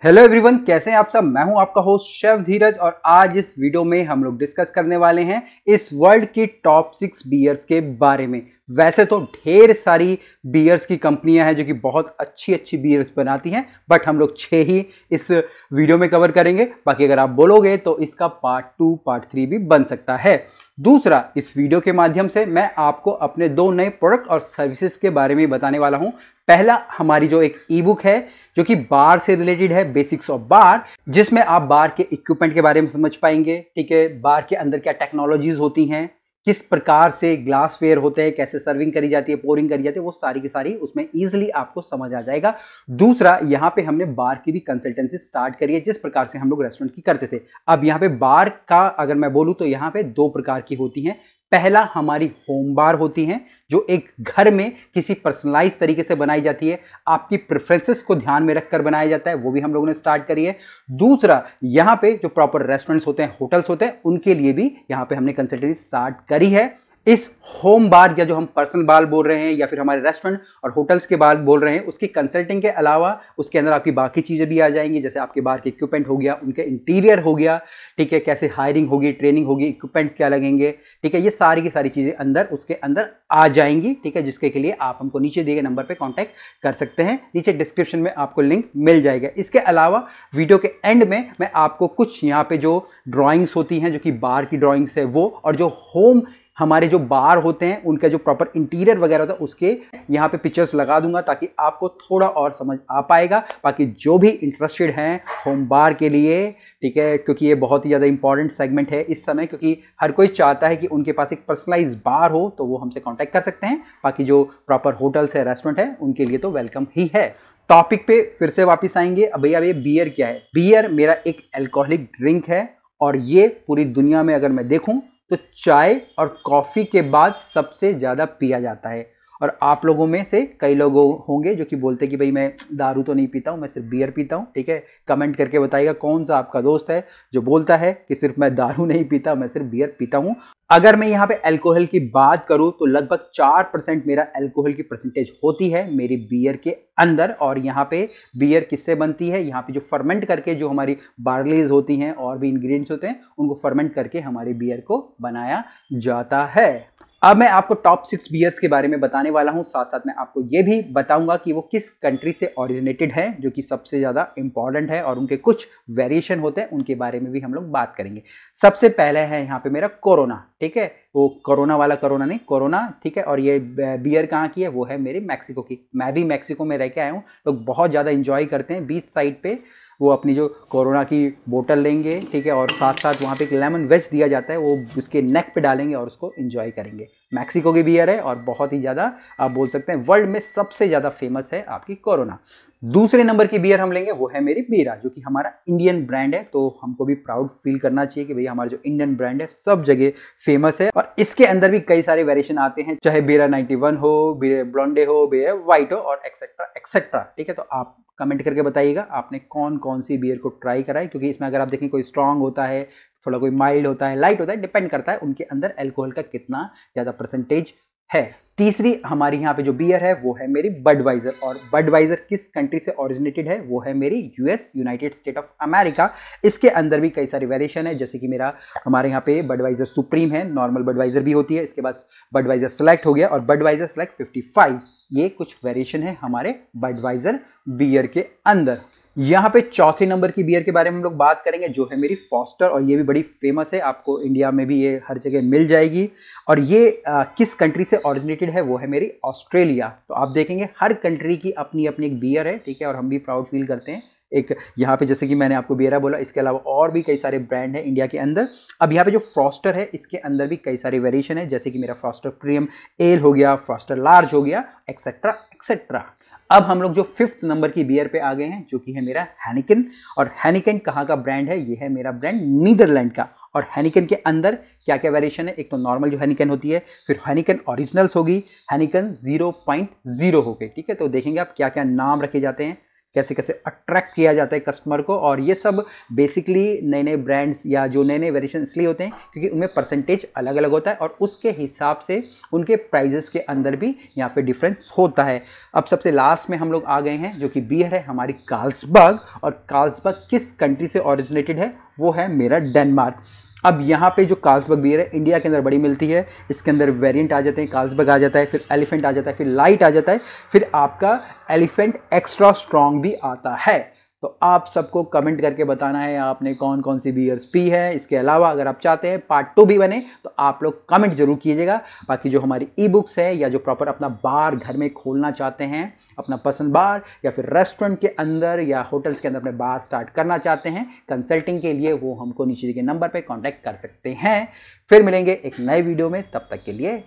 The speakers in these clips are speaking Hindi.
हेलो एवरीवन, कैसे हैं आप सब। मैं हूं आपका होस्ट शेफ धीरज और आज इस वीडियो में हम लोग डिस्कस करने वाले हैं इस वर्ल्ड की टॉप 6 बियर्स के बारे में। वैसे तो ढेर सारी बियर्स की कंपनियां हैं जो कि बहुत अच्छी अच्छी बियर्स बनाती हैं, बट हम लोग 6 ही इस वीडियो में कवर करेंगे। बाकी अगर आप बोलोगे तो इसका पार्ट 2 पार्ट 3 भी बन सकता है। दूसरा, इस वीडियो के माध्यम से मैं आपको अपने 2 नए प्रोडक्ट और सर्विसेज के बारे में बताने वाला हूं। पहला, हमारी जो एक ई बुक है जो कि बार से रिलेटेड है, बेसिक्स ऑफ बार, जिसमें आप बार के इक्विपमेंट के बारे में समझ पाएंगे। ठीक है, बार के अंदर क्या टेक्नोलॉजीज होती हैं, किस प्रकार से ग्लास वेयर होते हैं, कैसे सर्विंग करी जाती है, पोरिंग करी जाती है, वो सारी की सारी उसमें इजीली आपको समझ आ जाएगा। दूसरा, यहाँ पे हमने बार की भी कंसल्टेंसी स्टार्ट करी है, जिस प्रकार से हम लोग रेस्टोरेंट की करते थे। अब यहाँ पे बार का अगर मैं बोलूँ तो यहाँ पे 2 प्रकार की होती हैं। पहला, हमारी होम बार होती हैं जो एक घर में किसी पर्सनलाइज तरीके से बनाई जाती है, आपकी प्रेफरेंसेस को ध्यान में रखकर बनाया जाता है, वो भी हम लोगों ने स्टार्ट करी है। दूसरा, यहाँ पे जो प्रॉपर रेस्टोरेंट्स होते हैं, होटल्स होते हैं, उनके लिए भी यहाँ पे हमने कंसल्टेंसी स्टार्ट करी है। इस होम बार या जो हम पर्सनल बार बोल रहे हैं या फिर हमारे रेस्टोरेंट और होटल्स के बार बोल रहे हैं, उसकी कंसल्टिंग के अलावा उसके अंदर आपकी बाकी चीज़ें भी आ जाएंगी, जैसे आपके बार के इक्विपमेंट हो गया, उनके इंटीरियर हो गया, ठीक है, कैसे हायरिंग होगी, ट्रेनिंग होगी, इक्विपमेंट्स क्या लगेंगे, ठीक है, ये सारी की सारी चीज़ें अंदर उसके अंदर आ जाएंगी। ठीक है, जिसके के लिए आप हमको नीचे दिए गए नंबर पर कॉन्टैक्ट कर सकते हैं, नीचे डिस्क्रिप्शन में आपको लिंक मिल जाएगा। इसके अलावा वीडियो के एंड में मैं आपको कुछ यहाँ पे जो ड्राइंग्स होती हैं जो कि बार की ड्राइंग्स है वो, और जो होम हमारे जो बार होते हैं उनका जो प्रॉपर इंटीरियर वगैरह होता है उसके यहाँ पे पिक्चर्स लगा दूंगा ताकि आपको थोड़ा और समझ आ पाएगा। बाकी जो भी इंटरेस्टेड हैं होम बार के लिए, ठीक है, क्योंकि ये बहुत ही ज़्यादा इंपॉर्टेंट सेगमेंट है इस समय, क्योंकि हर कोई चाहता है कि उनके पास एक पर्सनलाइज बार हो, तो वो हमसे कॉन्टैक्ट कर सकते हैं। बाकी जो प्रॉपर होटल्स है, रेस्टोरेंट है, उनके लिए तो वेलकम ही है। टॉपिक पे फिर से वापस आएंगे। अब भैया ये बियर क्या है? बियर मेरा एक अल्कोहलिक ड्रिंक है और ये पूरी दुनिया में अगर मैं देखूं तो चाय और कॉफ़ी के बाद सबसे ज़्यादा पिया जाता है। और आप लोगों में से कई लोग होंगे जो कि बोलते हैं कि भाई मैं दारू तो नहीं पीता हूँ, मैं सिर्फ बियर पीता हूँ। ठीक है, कमेंट करके बताइएगा कौन सा आपका दोस्त है जो बोलता है कि सिर्फ मैं दारू नहीं पीता, मैं सिर्फ बियर पीता हूँ। अगर मैं यहाँ पे अल्कोहल की बात करूँ तो लगभग 4% मेरा अल्कोहल की परसेंटेज होती है मेरी बियर के अंदर। और यहाँ पे बियर किससे बनती है? यहाँ पे जो फर्मेंट करके जो हमारी बार्लीज होती हैं और भी इंग्रेडिएंट्स होते हैं, उनको फर्मेंट करके हमारी बियर को बनाया जाता है। अब मैं आपको टॉप 6 बियर्स के बारे में बताने वाला हूं, साथ साथ मैं आपको यह भी बताऊंगा कि वो किस कंट्री से ओरिजिनेटेड है, जो कि सबसे ज़्यादा इंपॉर्टेंट है, और उनके कुछ वेरिएशन होते हैं, उनके बारे में भी हम लोग बात करेंगे। सबसे पहले है यहाँ पे मेरा कोरोना। ठीक है, वो कोरोना वाला कोरोना नहीं, कोरोना। ठीक है, और ये बियर कहाँ की है? वो है मेरी मैक्सिको की। मैं भी मैक्सिको में रह के आया हूँ। लोग बहुत ज़्यादा इंजॉय करते हैं, बीच साइड पे वो अपनी जो कोरोना की बोतल लेंगे, ठीक है, और साथ साथ वहाँ पे एक लेमन वेज दिया जाता है, वो उसके नेक पे डालेंगे और उसको एंजॉय करेंगे। मैक्सिको की बियर है और बहुत ही ज़्यादा, आप बोल सकते हैं वर्ल्ड में सबसे ज़्यादा फेमस है आपकी कोरोना। दूसरे नंबर की बियर हम लेंगे, वो है मेरी बीरा, जो कि हमारा इंडियन ब्रांड है। तो हमको भी प्राउड फील करना चाहिए कि भैया हमारा जो इंडियन ब्रांड है सब जगह फेमस है। और इसके अंदर भी कई सारे वेरिएशन आते हैं, चाहे बीरा 91 हो, बीरा ब्लॉन्डे हो, बीरा वाइट हो, और एक्सेट्रा एक्सेट्रा। ठीक है, तो आप कमेंट करके बताइएगा आपने कौन कौन सी बियर को ट्राई करा है, क्योंकि इसमें अगर आप देखें कोई स्ट्रांग होता है, थोड़ा कोई माइल्ड होता है, लाइट होता है, डिपेंड करता है उनके अंदर अल्कोहल का कितना ज़्यादा परसेंटेज है। तीसरी हमारी यहाँ पे जो बियर है वो है मेरी बडवाइजर। और बडवाइजर किस कंट्री से ओरिजिनेटेड है? वो है मेरी US, United state of America. इसके अंदर भी कई सारे वेरिएशन है, जैसे कि हमारे यहाँ पे बडवाइजर सुप्रीम है, नॉर्मल बडवाइजर भी होती है, इसके बाद बडवाइजर सेलेक्ट हो गया और बडवाइजर सेलेक्ट 55। ये कुछ वेरिएशन है हमारे बडवाइजर बियर के अंदर। यहाँ पे चौथे नंबर की बियर के बारे में हम लोग बात करेंगे, जो है मेरी फॉस्टर, और ये भी बड़ी फेमस है, आपको इंडिया में भी ये हर जगह मिल जाएगी। और ये किस कंट्री से ओरिजिनेटेड है? वो है मेरी ऑस्ट्रेलिया। तो आप देखेंगे हर कंट्री की अपनी अपनी एक बियर है, ठीक है, और हम भी प्राउड फील करते हैं। एक यहाँ पे जैसे कि मैंने आपको बियरा बोला, इसके अलावा और भी कई सारे ब्रांड है इंडिया के अंदर। अब यहाँ पे जो फ्रॉस्टर है, इसके अंदर भी कई सारे वेरिएशन है, जैसे कि मेरा फ्रॉस्टर प्रीमियम एल हो गया, फ्रॉस्टर लार्ज हो गया, एक्सेट्रा एक्सेट्रा। अब हम लोग जो 5th नंबर की बियर पे आ गए हैं, जो कि है मेरा हैनिकन। और हैनिकन कहाँ का ब्रांड है? ये है मेरा ब्रांड नीदरलैंड का। और हैनिकन के अंदर क्या क्या वेरिएशन है? एक तो नॉर्मल जो हैनिकन होती है, फिर हैनिकन ओरिजिनल्स होगी, हैनिकन 0.0 हो गई। ठीक है, तो देखेंगे आप क्या क्या नाम रखे जाते हैं, कैसे कैसे अट्रैक्ट किया जाता है कस्टमर को। और ये सब बेसिकली नए नए ब्रांड्स या जो नए नए वेरिएशन इसलिए होते हैं क्योंकि उनमें परसेंटेज अलग अलग होता है और उसके हिसाब से उनके प्राइजेस के अंदर भी यहाँ पे डिफरेंस होता है। अब सबसे लास्ट में हम लोग आ गए हैं जो कि बियर है हमारी कार्लसबर्ग, और कार्लसबर्ग किस कंट्री से ओरिजिनेटेड है, वो है मेरा डेनमार्क। अब यहाँ पे जो कार्लसबर्ग बियर है इंडिया के अंदर बड़ी मिलती है, इसके अंदर वेरिएंट आ जाते हैं, कार्लसबर्ग आ जाता है, फिर एलिफेंट आ जाता है, फिर लाइट आ जाता है, फिर आपका एलिफेंट एक्स्ट्रा स्ट्रॉन्ग भी आता है। तो आप सबको कमेंट करके बताना है आपने कौन कौन सी बियर्स पी है। इसके अलावा अगर आप चाहते हैं पार्ट 2 भी बने तो आप लोग कमेंट जरूर कीजिएगा। बाकी जो हमारी ई बुक्स है या जो प्रॉपर अपना बार घर में खोलना चाहते हैं, अपना पसंद बार या फिर रेस्टोरेंट के अंदर या होटल्स के अंदर अपने बार स्टार्ट करना चाहते हैं कंसल्टिंग के लिए, वो हमको नीचे के नंबर पर कॉन्टैक्ट कर सकते हैं। फिर मिलेंगे एक नए वीडियो में, तब तक के लिए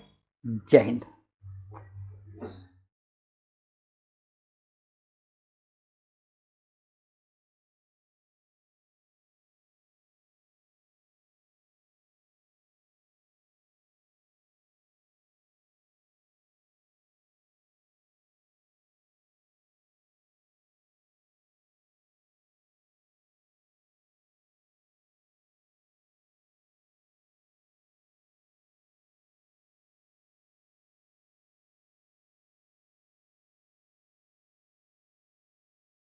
जय हिंद।